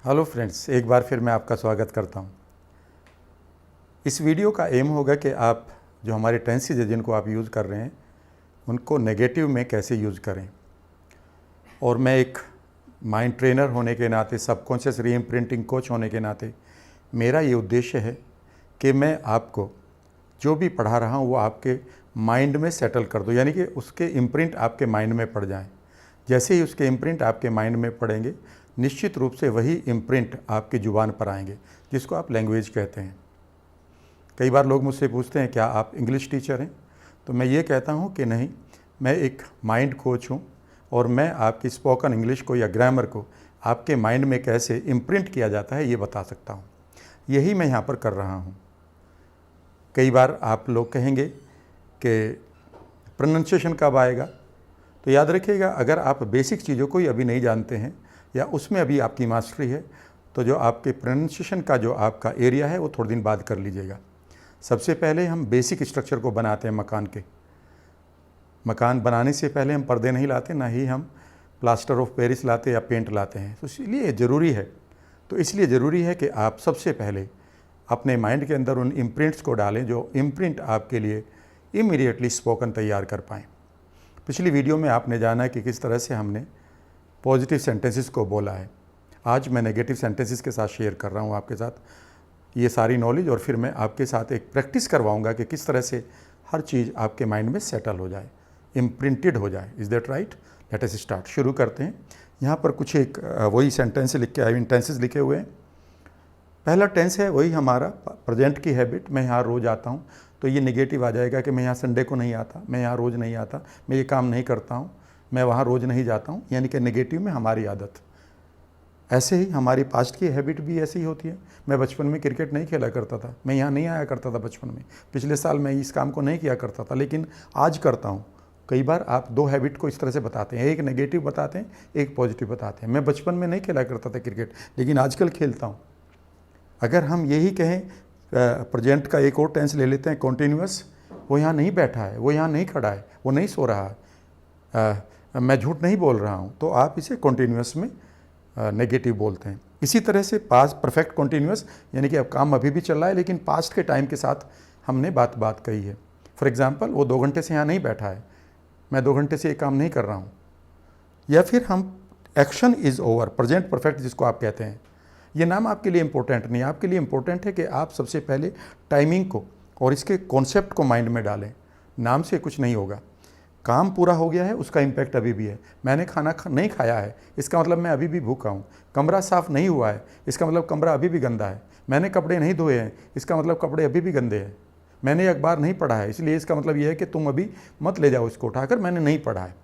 Hello friends, एक बार फिर मैं आपका स्वागत करता हूं। इस वीडियो का एम होगा कि आप जो हमारे टेंसेज है जिनको आप यूज़ कर रहे हैं उनको नेगेटिव में कैसे यूज़ करें। और मैं एक माइंड ट्रेनर होने के नाते, सबकॉन्शियस रीइम्प्रिंटिंग कोच होने के नाते मेरा ये उद्देश्य है कि मैं आपको जो भी पढ़ा रहा हूँ वो आपके माइंड में सेटल कर दूँ, यानी कि उसके इम्प्रिंट आपके माइंड में पड़ जाएँ। जैसे ही उसके इम्प्रिंट आपके माइंड में पड़ेंगे, निश्चित रूप से वही इम्प्रिंट आपकी ज़ुबान पर आएंगे, जिसको आप लैंग्वेज कहते हैं। कई बार लोग मुझसे पूछते हैं क्या आप इंग्लिश टीचर हैं, तो मैं ये कहता हूँ कि नहीं, मैं एक माइंड कोच हूँ और मैं आपकी स्पोकन इंग्लिश को या ग्रामर को आपके माइंड में कैसे इम्प्रिंट किया जाता है ये बता सकता हूँ। यही मैं यहाँ पर कर रहा हूँ। कई बार आप लोग कहेंगे कि प्रोनंसिएशन कब आएगा, तो याद रखिएगा, अगर आप बेसिक चीज़ों को ही अभी नहीं जानते हैं या उसमें अभी आपकी मास्टरी है, तो जो आपके प्रोनंसिएशन का जो आपका एरिया है वो थोड़े दिन बाद कर लीजिएगा। सबसे पहले हम बेसिक स्ट्रक्चर को बनाते हैं मकान के। मकान बनाने से पहले हम पर्दे नहीं लाते, ना ही हम प्लास्टर ऑफ पेरिस लाते या पेंट लाते हैं। तो इसलिए ज़रूरी है, कि आप सबसे पहले अपने माइंड के अंदर उन इम्प्रिंट्स को डालें जो इम्प्रिंट आपके लिए इमीडिएटली स्पोकन तैयार कर पाएँ। पिछली वीडियो में आपने जाना कि किस तरह से हमने पॉजिटिव सेंटेंसेस को बोला है। आज मैं नेगेटिव सेंटेंसेस के साथ शेयर कर रहा हूँ आपके साथ ये सारी नॉलेज, और फिर मैं आपके साथ एक प्रैक्टिस करवाऊँगा कि किस तरह से हर चीज़ आपके माइंड में सेटल हो जाए, इम्प्रिंटेड हो जाए। Is that right? Let us start. शुरू करते हैं। यहाँ पर कुछ एक वही सेंटेंस लिख के टेंसेस लिखे हुए हैं। पहला टेंस है वही हमारा प्रेजेंट की हैबिट। मैं यहाँ रोज़ आता हूँ, तो ये नेगेटिव आ जाएगा कि मैं यहाँ संडे को नहीं आता, मैं यहाँ रोज़ नहीं आता, मैं ये काम नहीं करता हूँ, मैं वहाँ रोज़ नहीं जाता हूँ, यानी कि नेगेटिव में हमारी आदत। ऐसे ही हमारी पास्ट की हैबिट भी ऐसी ही होती है। मैं बचपन में क्रिकेट नहीं खेला करता था, मैं यहाँ नहीं आया करता था बचपन में, पिछले साल मैं इस काम को नहीं किया करता था, लेकिन आज करता हूँ। कई बार आप दो हैबिट को इस तरह से बताते हैं, एक नेगेटिव बताते हैं, एक पॉजिटिव बताते हैं। मैं बचपन में नहीं खेला करता था क्रिकेट, लेकिन आजकल खेलता हूँ। अगर हम यही कहें, प्रेजेंट का एक और टेंस ले लेते हैं, कॉन्टीन्यूअस। वो यहाँ नहीं बैठा है, वो यहाँ नहीं खड़ा है, वो नहीं सो रहा है, मैं झूठ नहीं बोल रहा हूँ, तो आप इसे कॉन्टीन्यूअस में नेगेटिव बोलते हैं। इसी तरह से पास्ट परफेक्ट कॉन्टीन्यूअस, यानी कि अब काम अभी भी चल रहा है लेकिन पास्ट के टाइम के साथ हमने बात कही है। फॉर एग्जांपल, वो 2 घंटे से यहाँ नहीं बैठा है, मैं 2 घंटे से ये काम नहीं कर रहा हूँ। या फिर हम action is over, present perfect जिसको आप कहते हैं। ये नाम आपके लिए इम्पोर्टेंट नहीं है, आपके लिए इम्पोर्टेंट है कि आप सबसे पहले टाइमिंग को और इसके कॉन्सेप्ट को माइंड में डालें। नाम से कुछ नहीं होगा। काम पूरा हो गया है, उसका इम्पैक्ट अभी भी है। मैंने खाना नहीं खाया है, इसका मतलब मैं अभी भी भूखा हूँ। कमरा साफ़ नहीं हुआ है, इसका मतलब कमरा अभी भी गंदा है। मैंने कपड़े नहीं धोए हैं, इसका मतलब कपड़े अभी भी गंदे हैं। मैंने अखबार नहीं पढ़ा है, इसलिए इसका मतलब ये है कि तुम अभी मत ले जाओ इसको उठाकर, मैंने नहीं पढ़ा है।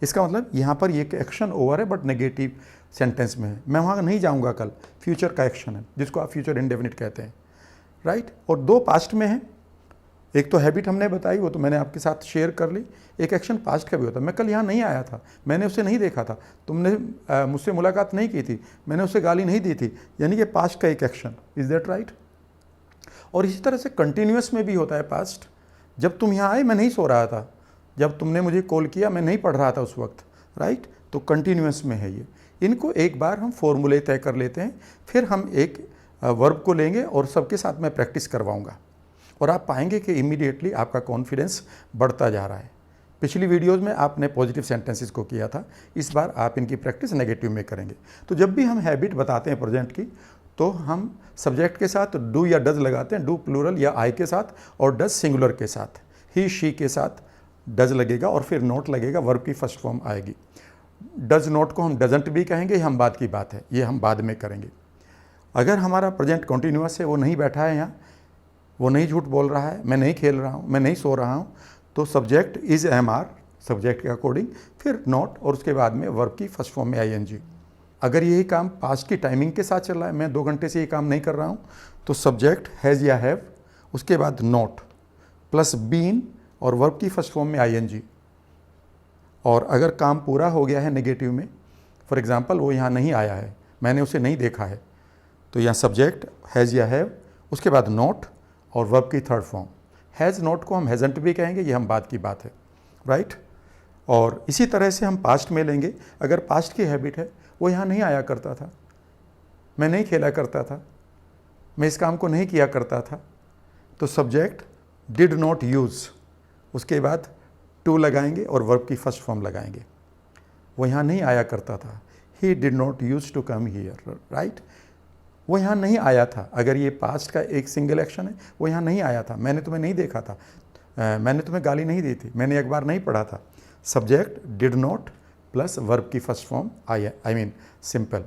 इसका मतलब यहाँ पर ये एक्शन ओवर है, बट नेगेटिव सेंटेंस में है। मैं वहाँ नहीं जाऊँगा कल, फ्यूचर का एक्शन है, जिसको आप फ्यूचर इंडेफिनिट कहते हैं, राइट। और 2 पास्ट में है। एक तो हैबिट हमने बताई, वो तो मैंने आपके साथ शेयर कर ली। एक एक्शन पास्ट का भी होता है। मैं कल यहाँ नहीं आया था, मैंने उसे नहीं देखा था, तुमने मुझसे मुलाकात नहीं की थी, मैंने उसे गाली नहीं दी थी, यानी कि पास्ट का एक एक्शन। Is that right? और इसी तरह से कंटिन्यूस में भी होता है पास्ट। जब तुम यहाँ आए मैं नहीं सो रहा था, जब तुमने मुझे कॉल किया मैं नहीं पढ़ रहा था उस वक्त, राइट। तो कंटिन्यूस में है ये। इनको एक बार हम फॉर्मूले तय कर लेते हैं, फिर हम एक वर्ब को लेंगे और सबके साथ मैं प्रैक्टिस करवाऊंगा, और आप पाएंगे कि इमीडिएटली आपका कॉन्फिडेंस बढ़ता जा रहा है। पिछली वीडियोज़ में आपने पॉजिटिव सेंटेंसेस को किया था, इस बार आप इनकी प्रैक्टिस नेगेटिव में करेंगे। तो जब भी हम हैबिट बताते हैं प्रेजेंट की, तो हम सब्जेक्ट के साथ डू या डज लगाते हैं, डू प्लूरल या आई के साथ, और डज सिंगुलर के साथ। ही शी के साथ डज लगेगा और फिर नोट लगेगा, वर्ब की फर्स्ट फॉर्म आएगी। डज नोट को हम डजंट भी कहेंगे, ये हम बात की बात है, ये हम बाद में करेंगे। अगर हमारा प्रेजेंट कॉन्टीन्यूअस है, वो नहीं बैठा है यहाँ, वो नहीं झूठ बोल रहा है, मैं नहीं खेल रहा हूँ, मैं नहीं सो रहा हूँ, तो सब्जेक्ट इज़ एम सब्जेक्ट के अकॉर्डिंग, फिर नॉट, और उसके बाद में वर्ब की फर्स्ट फॉर्म में ING। अगर यही काम पास्ट की टाइमिंग के साथ चल रहा है, मैं 2 घंटे से ये काम नहीं कर रहा हूँ, तो सब्जेक्ट हैज़ या हैव, उसके बाद नॉट प्लस बीन और वर्ब की फर्स्ट फॉर्म में ING। और अगर काम पूरा हो गया है नेगेटिव में, फॉर एग्जांपल वो यहाँ नहीं आया है, मैंने उसे नहीं देखा है, तो यहाँ सब्जेक्ट हैज़ या हैव, उसके बाद नॉट और वर्ब की थर्ड फॉर्म। हैज़ नॉट को हम हैज़ंट भी कहेंगे, ये हम बात की बात है, राइट। और इसी तरह से हम पास्ट में लेंगे। अगर पास्ट की हैबिट है, वो यहाँ नहीं आया करता था, मैं नहीं खेला करता था, मैं इस काम को नहीं किया करता था। तो सब्जेक्ट डिड नॉट यूज़, उसके बाद टू लगाएंगे और वर्ब की फर्स्ट फॉर्म लगाएंगे। वो यहाँ नहीं आया करता था, he did not use to come here, right. वो यहाँ नहीं आया था। अगर ये पास्ट का एक सिंगल एक्शन है, वो यहाँ नहीं आया था, मैंने तुम्हें नहीं देखा था, मैंने तुम्हें गाली नहीं दी थी, मैंने एक बार नहीं पढ़ा था। Subject did not plus verb की first form I mean simple.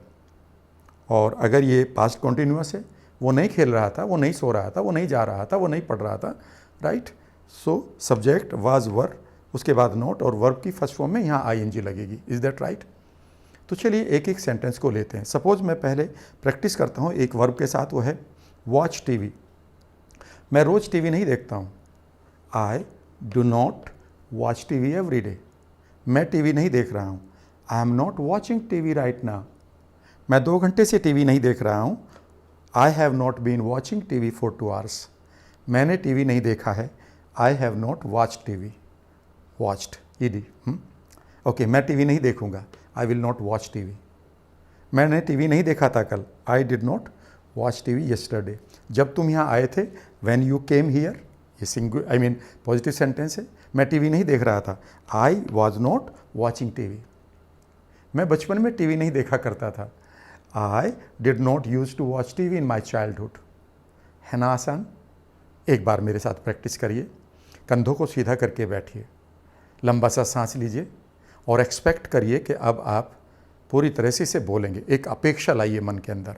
और अगर ये पास्ट कॉन्टिन्यूअस है, वो नहीं खेल रहा था, वो नहीं सो रहा था, वो नहीं जा रहा था, वो नहीं पढ़ रहा था, राइट। सो सब्जेक्ट वाज वर, उसके बाद नॉट और वर्ब की फर्स्ट फॉर्म में यहाँ आईएनजी लगेगी। Is that right? तो चलिए एक एक सेंटेंस को लेते हैं। सपोज मैं पहले प्रैक्टिस करता हूँ एक वर्ब के साथ, वो है वॉच टीवी। मैं रोज़ टीवी नहीं देखता हूँ। I do not watch TV every day. मैं टीवी नहीं देख रहा हूँ। I am not watching TV right now. मैं 2 घंटे से टीवी नहीं देख रहा हूँ। I have not been watching TV for 2 hours। मैंने टीवी नहीं देखा है। I have not watch TV. Watched ed. Okay, मैं टीवी नहीं देखूंगा। I will not watch TV. मैंने टीवी नहीं देखा था कल। आई did not watch TV yesterday. जब तुम यहाँ आए थे, व्हेन यू केम हियर, ये singular I mean positive sentence है। मैं टीवी नहीं देख रहा था। I was not watching TV. मैं बचपन में टीवी नहीं देखा करता था। I did not use to watch TV in my childhood. है ना आसान? एक बार मेरे साथ प्रैक्टिस करिए। कंधों को सीधा करके बैठिए, लंबा सा सांस लीजिए और एक्सपेक्ट करिए कि अब आप पूरी तरह से इसे बोलेंगे। एक अपेक्षा लाइए मन के अंदर।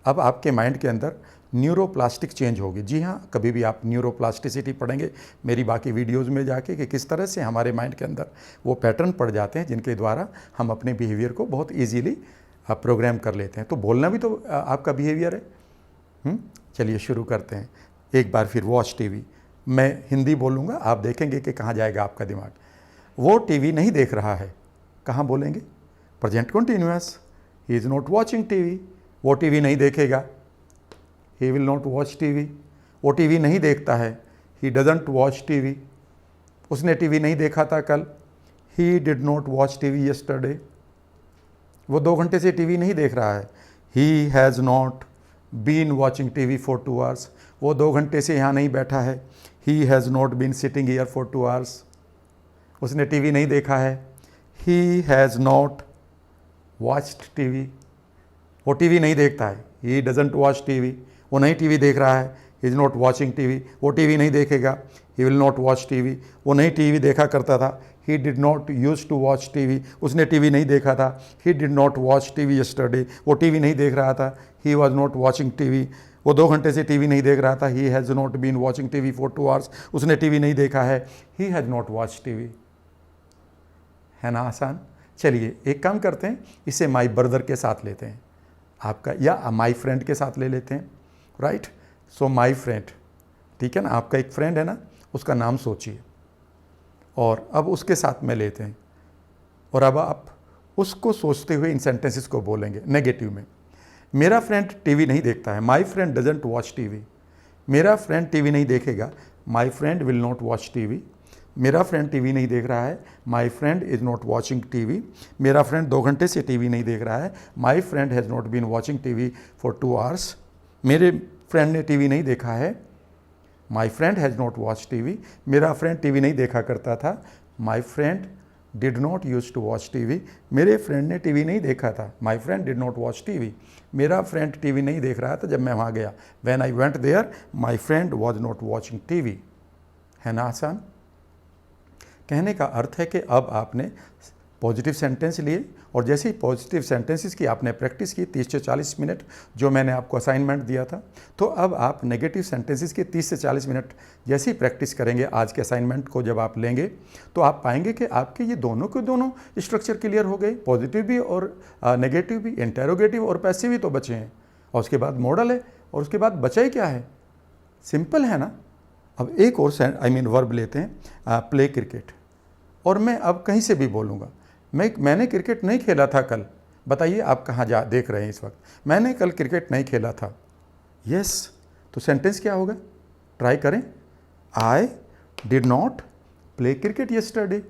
अब आपके माइंड के अंदर न्यूरोप्लास्टिक चेंज होगी। जी हाँ, कभी भी आप न्यूरोप्लास्टिसिटी पढ़ेंगे मेरी बाकी वीडियोज़ में जाके कि किस तरह से हमारे माइंड के अंदर वो पैटर्न पड़ जाते हैं जिनके द्वारा हम अपने बिहेवियर को बहुत ईजीली प्रोग्राम कर लेते हैं। तो बोलना भी तो आपका बिहेवियर है। चलिए शुरू करते हैं। एक बार फिर वॉच टीवी। मैं हिंदी बोलूँगा, आप देखेंगे कि कहाँ जाएगा आपका दिमाग। वो टीवी नहीं देख रहा है। कहाँ बोलेंगे? Present continuous. He is not watching TV. वो टीवी नहीं देखेगा। He will not watch TV. वो टीवी नहीं देखता है। He doesn't watch TV. उसने टीवी नहीं देखा था कल। He did not watch TV yesterday. वो 2 घंटे से टीवी नहीं देख रहा है। He has not been watching TV for 2 hours। वो 2 घंटे से यहाँ नहीं बैठा है। He has not been sitting here for 2 hours। उसने टीवी नहीं देखा है। He has not watched TV. वो टीवी नहीं देखता है। He doesn't watch TV. वो नहीं टीवी देख रहा है। He is not watching TV. वो टीवी नहीं देखेगा। He will not watch TV. वो नहीं टीवी देखा करता था। He did not use to watch TV. उसने टीवी नहीं देखा था। He did not watch TV yesterday. वो टीवी नहीं देख रहा था। He was not watching TV. वो 2 घंटे से टीवी नहीं देख रहा था। He has not been watching TV for 2 hours। उसने टीवी नहीं देखा है। He has not watch TV. है ना आसान? चलिए एक काम करते हैं, इसे माई ब्रदर के साथ लेते हैं आपका, या माई फ्रेंड के साथ ले लेते हैं, राइट। सो माई फ्रेंड, ठीक है ना। आपका एक फ्रेंड है ना, उसका नाम सोचिए और अब उसके साथ में लेते हैं। और अब आप उसको सोचते हुए इन सेंटेंसेस को बोलेंगे नेगेटिव में। मेरा फ्रेंड टीवी नहीं देखता है। My friend doesn't watch TV. मेरा फ्रेंड टीवी नहीं देखेगा। My friend will not watch TV. मेरा फ्रेंड टीवी नहीं देख रहा है। My friend is not watching TV. मेरा फ्रेंड 2 घंटे से टीवी नहीं देख रहा है। My friend has not been watching TV for 2 hours। मेरे फ्रेंड ने टीवी नहीं देखा है। My friend has not watch TV. मेरा फ्रेंड टीवी नहीं देखा करता था। My friend did not use to watch TV. मेरे फ्रेंड ने टीवी नहीं देखा था। My friend did not watch TV. मेरा फ्रेंड टीवी नहीं देख रहा था जब मैं वहाँ गया। When I went there my friend was not watching TV. है ना आसान? कहने का अर्थ है कि अब आपने पॉजिटिव सेंटेंस लिए और जैसे ही पॉजिटिव सेंटेंसेस की आपने प्रैक्टिस की 30 से 40 मिनट जो मैंने आपको असाइनमेंट दिया था, तो अब आप नेगेटिव सेंटेंसेस की 30 से 40 मिनट जैसे ही प्रैक्टिस करेंगे आज के असाइनमेंट को जब आप लेंगे, तो आप पाएंगे कि आपके ये दोनों के दोनों स्ट्रक्चर क्लियर हो गए। पॉजिटिव भी और नेगेटिव भी, इंटेरोगेटिव और पैसिव भी तो बचे हैं, और उसके बाद मॉडल है, और उसके बाद बचा ही क्या है? सिंपल है ना। अब एक और वर्ब लेते हैं, प्ले क्रिकेट। और मैं अब कहीं से भी बोलूँगा, मैंने क्रिकेट नहीं खेला था कल। बताइए आप कहाँ जा देख रहे हैं इस वक्त? मैंने कल क्रिकेट नहीं खेला था। यस, तो सेंटेंस क्या होगा? ट्राई करें। आई did not play cricket yesterday.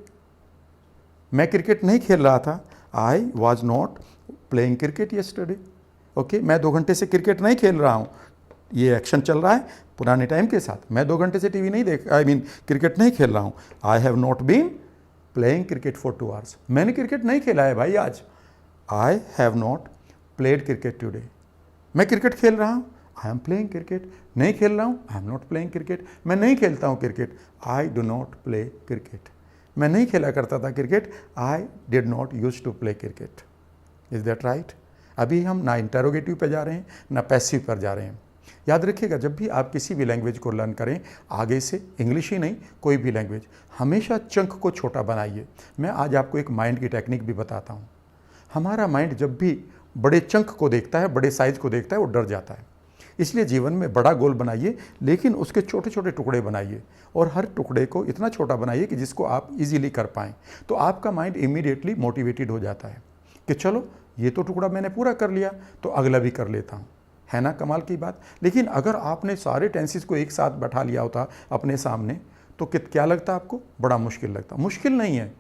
मैं क्रिकेट नहीं खेल रहा था। I was not playing cricket yesterday. Okay, मैं 2 घंटे से क्रिकेट नहीं खेल रहा हूँ, ये एक्शन चल रहा है पुराने टाइम के साथ। मैं 2 घंटे से टीवी नहीं देख क्रिकेट नहीं खेल रहा हूँ। I have not been playing cricket for 2 hours, मैंने क्रिकेट नहीं खेला है भाई आज। I have not played cricket today, मैं क्रिकेट खेल रहा हूँ, आई एम प्लेइंग क्रिकेट। नहीं खेल रहा हूँ, I am not playing cricket, मैं नहीं खेलता हूँ cricket. I do not play cricket, मैं नहीं खेला करता था cricket. I did not use to play cricket. Is that right? अभी हम ना इंटरोगेटिव पे जा रहे हैं ना पैसिव पर जा रहे हैं। याद रखिएगा, जब भी आप किसी भी लैंग्वेज को लर्न करें, आगे से इंग्लिश ही नहीं कोई भी लैंग्वेज, हमेशा चंक को छोटा बनाइए। मैं आज आपको एक माइंड की टेक्निक भी बताता हूँ। हमारा माइंड जब भी बड़े चंक को देखता है, बड़े साइज को देखता है, वो डर जाता है। इसलिए जीवन में बड़ा गोल बनाइए, लेकिन उसके छोटे छोटे टुकड़े बनाइए और हर टुकड़े को इतना छोटा बनाइए कि जिसको आप इजीली कर पाएँ। तो आपका माइंड इमीडिएटली मोटिवेटेड हो जाता है कि चलो ये तो टुकड़ा मैंने पूरा कर लिया, तो अगला भी कर लेता हूँ। है ना कमाल की बात? लेकिन अगर आपने सारे टेंसेस को एक साथ बैठा लिया होता अपने सामने, तो क्या लगता आपको? बड़ा मुश्किल लगता। मुश्किल नहीं है,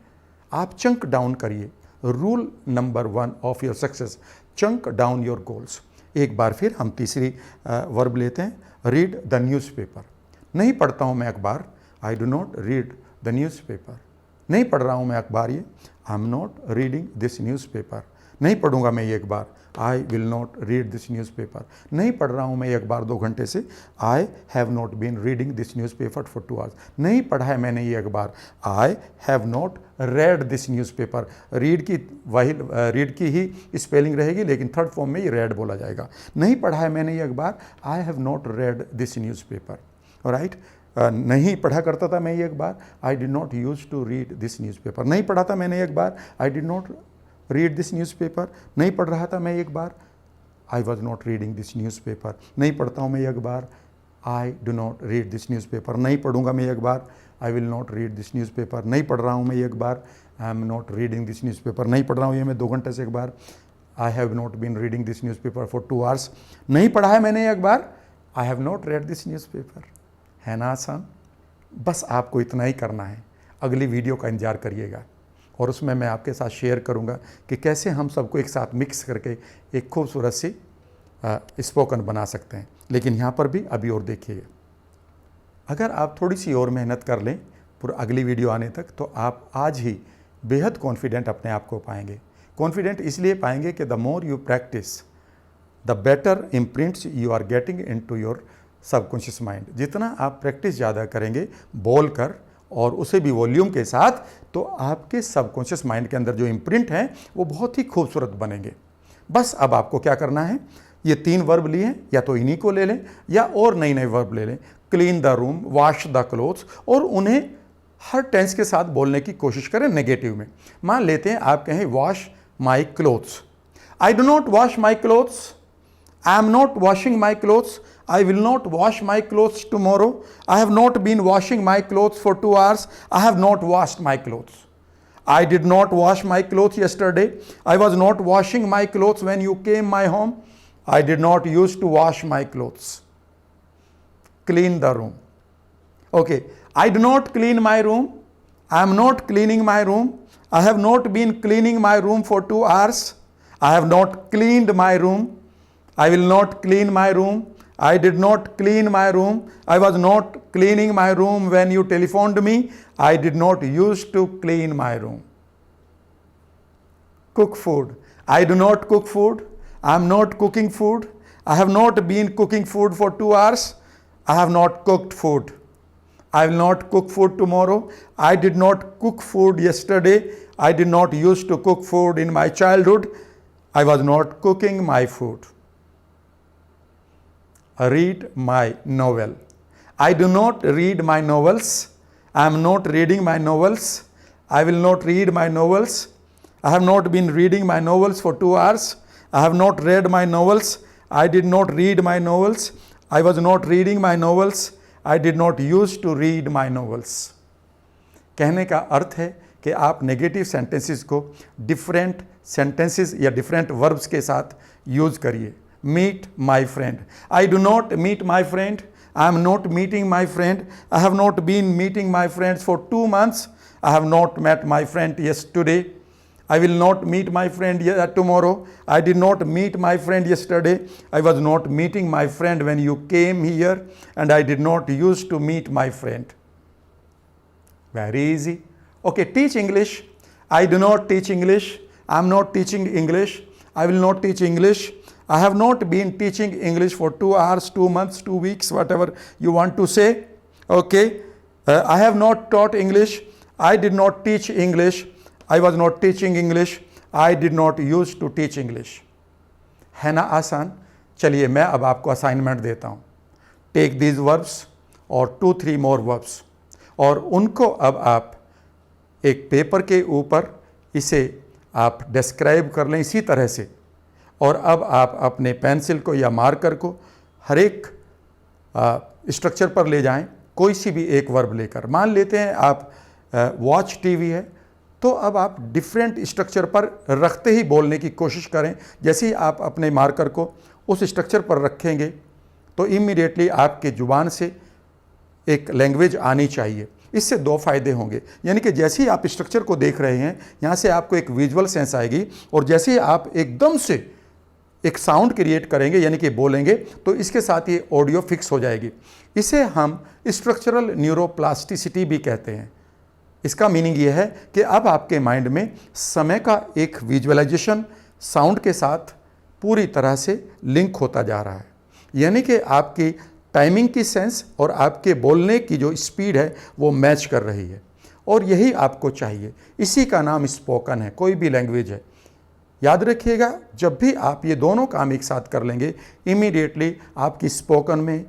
आप चंक डाउन करिए। Rule number 1 of your success, chunk down your goals. एक बार फिर हम तीसरी वर्ब लेते हैं, रीड द न्यूज़पेपर। नहीं पढ़ता हूँ मैं अखबार, I do not read the newspaper. नहीं पढ़ रहा हूँ मैं अखबार, ये आई am not reading this newspaper. नहीं पढ़ूंगा मैं ये अखबार, I will not read this newspaper. नहीं पढ़ रहा हूँ मैं ये अखबार 2 घंटे से, I have not been reading this newspaper for 2 hours. नहीं पढ़ा है मैंने ये अखबार, I have not read this newspaper. Read की ही स्पेलिंग रहेगी, लेकिन थर्ड फॉर्म में ये रेड बोला जाएगा। नहीं पढ़ा है मैंने ये अखबार, I have not read this newspaper. Right? नहीं पढ़ा करता था मैं ये अखबार, I did not use to read this newspaper. नहीं पढ़ा था मैंने ये अखबार, I did not read this newspaper. नहीं पढ़ रहा था मैं ये अखबार, I was not reading this newspaper. नहीं पढ़ता हूँ मैं ये अखबार, I do not read this newspaper. नहीं पढ़ूंगा मैं ये अखबार, I will not read this newspaper. नहीं पढ़ रहा हूँ मैं ये अखबार, आई am not reading this newspaper. नहीं पढ़ रहा हूँ ये मैं 2 घंटे से अखबार, I have not been reading this newspaper for 2 hours. नहीं पढ़ा है मैंने ये अखबार, I have not read this newspaper. है ना आसान? बस आपको इतना ही करना है। अगली वीडियो का इंतजार करिएगा और उसमें मैं आपके साथ शेयर करूंगा कि कैसे हम सबको एक साथ मिक्स करके एक खूबसूरत सी स्पोकन बना सकते हैं। लेकिन यहाँ पर भी अभी और देखिएगा, अगर आप थोड़ी सी और मेहनत कर लें पूरा अगली वीडियो आने तक, तो आप आज ही बेहद कॉन्फिडेंट अपने आप को पाएंगे। कॉन्फिडेंट इसलिए पाएंगे कि the more you practice the better imprints you are getting into your subconscious mind. जितना आप प्रैक्टिस ज़्यादा करेंगे बोल कर और उसे भी वॉल्यूम के साथ, तो आपके सबकॉन्शियस माइंड के अंदर जो इम्प्रिंट हैं वो बहुत ही खूबसूरत बनेंगे। बस अब आपको क्या करना है, ये 3 वर्ब लिए हैं, या तो इन्हीं को ले लें या और नई नई वर्ब ले लें। Clean the room, wash the clothes, और उन्हें हर टेंस के साथ बोलने की कोशिश करें नेगेटिव में। मान लेते हैं आप कहें wash my clothes, I do not wash my clothes, I am not washing my clothes, I will not wash my clothes tomorrow. I have not been washing my clothes for 2 hours. I have not washed my clothes. I did not wash my clothes yesterday. I was not washing my clothes when you came my home. I did not use to wash my clothes. Clean the room. Okay. I do not clean my room. I am not cleaning my room. I have not been cleaning my room for 2 hours. I have not cleaned my room. I will not clean my room. I did not clean my room. I was not cleaning my room when you telephoned me. I did not use to clean my room. Cook food. I do not cook food. I am not cooking food. I have not been cooking food for 2 hours. I have not cooked food. I will not cook food tomorrow. I did not cook food yesterday. I did not use to cook food in my childhood. I was not cooking my food. Read my novel. I do not read my novels. I am not reading my novels. I will not read my novels. I have not been reading my novels for 2 hours. I have not read my novels. I did not read my novels. I was not reading my novels. I did not use to read my novels. कहने का अर्थ है कि आप negative sentences को different sentences या different verbs के साथ use करिए। Meet my friend. I do not meet my friend. I am not meeting my friend. I have not been meeting my friends for 2 months. I have not met my friend yesterday. I will not meet my friend tomorrow. I did not meet my friend yesterday. I was not meeting my friend when you came here, and I did not used to meet my friend. Very easy. Okay, teach English. I do not teach English. I am not teaching English. I will not teach English. I have not been teaching English for 2 hours, 2 months, 2 weeks, whatever you want to say. Okay. I have not taught English. I did not teach English. I was not teaching English. I did not used to teach English. है ना आसान? चलिए मैं अब आपको assignment देता हूँ. Take these verbs और 2-3 मोर वर्ब्स, और उनको अब आप एक पेपर के ऊपर इसे आप डिस्क्राइब कर लें इसी तरह से, और अब आप अपने पेंसिल को या मार्कर को हर एक स्ट्रक्चर पर ले जाएं, कोई सी भी एक वर्ब लेकर. मान लेते हैं आप वॉच टीवी है, तो अब आप डिफरेंट स्ट्रक्चर पर रखते ही बोलने की कोशिश करें. जैसे ही आप अपने मार्कर को उस स्ट्रक्चर पर रखेंगे तो इमीडिएटली आपके ज़ुबान से एक लैंग्वेज आनी चाहिए. इससे 2 फ़ायदे होंगे, यानी कि जैसे ही आप स्ट्रक्चर को देख रहे हैं यहाँ से आपको एक विजुअल सेंस आएगी, और जैसे ही आप एकदम से एक साउंड क्रिएट करेंगे यानी कि बोलेंगे, तो इसके साथ ये ऑडियो फिक्स हो जाएगी. इसे हम स्ट्रक्चरल न्यूरोप्लास्टिसिटी भी कहते हैं. इसका मीनिंग ये है कि अब आपके माइंड में समय का एक विजुअलाइजेशन साउंड के साथ पूरी तरह से लिंक होता जा रहा है, यानी कि आपकी टाइमिंग की सेंस और आपके बोलने की जो स्पीड है वो मैच कर रही है, और यही आपको चाहिए. इसी का नाम स्पोकन है, कोई भी लैंग्वेज है. याद रखिएगा, जब भी आप ये दोनों काम एक साथ कर लेंगे, इमीडिएटली आपकी स्पोकन में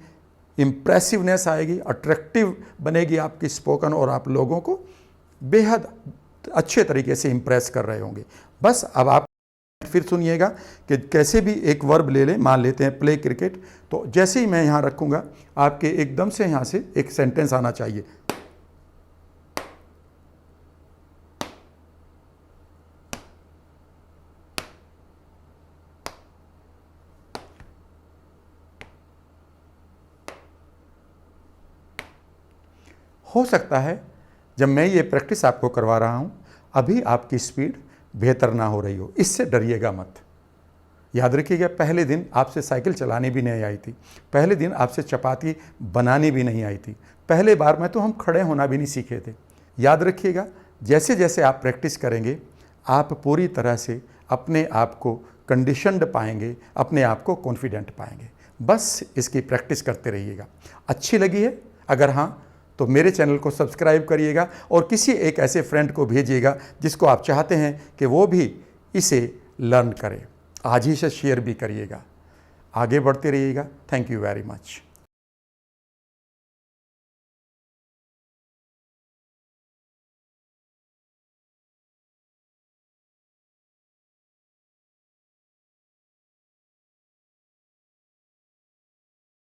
इम्प्रेसिवनेस आएगी, अट्रैक्टिव बनेगी आपकी स्पोकन, और आप लोगों को बेहद अच्छे तरीके से इम्प्रेस कर रहे होंगे. बस अब आप फिर सुनिएगा कि कैसे भी एक वर्ब ले लें. मान लेते हैं प्ले क्रिकेट, तो जैसे ही मैं यहाँ रखूँगा आपके एकदम से यहाँ से एक सेंटेंस आना चाहिए. हो सकता है जब मैं ये प्रैक्टिस आपको करवा रहा हूँ अभी आपकी स्पीड बेहतर ना हो रही हो. इससे डरिएगा मत. याद रखिएगा, पहले दिन आपसे साइकिल चलानी भी नहीं आई थी, पहले दिन आपसे चपाती बनानी भी नहीं आई थी, पहले बार में तो हम खड़े होना भी नहीं सीखे थे. याद रखिएगा, जैसे जैसे आप प्रैक्टिस करेंगे आप पूरी तरह से अपने आप को कंडीशनड पाएंगे, अपने आप को कॉन्फिडेंट पाएंगे. बस इसकी प्रैक्टिस करते रहिएगा. अच्छी लगी है? अगर हाँ तो मेरे चैनल को सब्सक्राइब करिएगा, और किसी एक ऐसे फ्रेंड को भेजिएगा जिसको आप चाहते हैं कि वो भी इसे लर्न करे. आज ही से शेयर भी करिएगा. आगे बढ़ते रहिएगा. Thank you very much.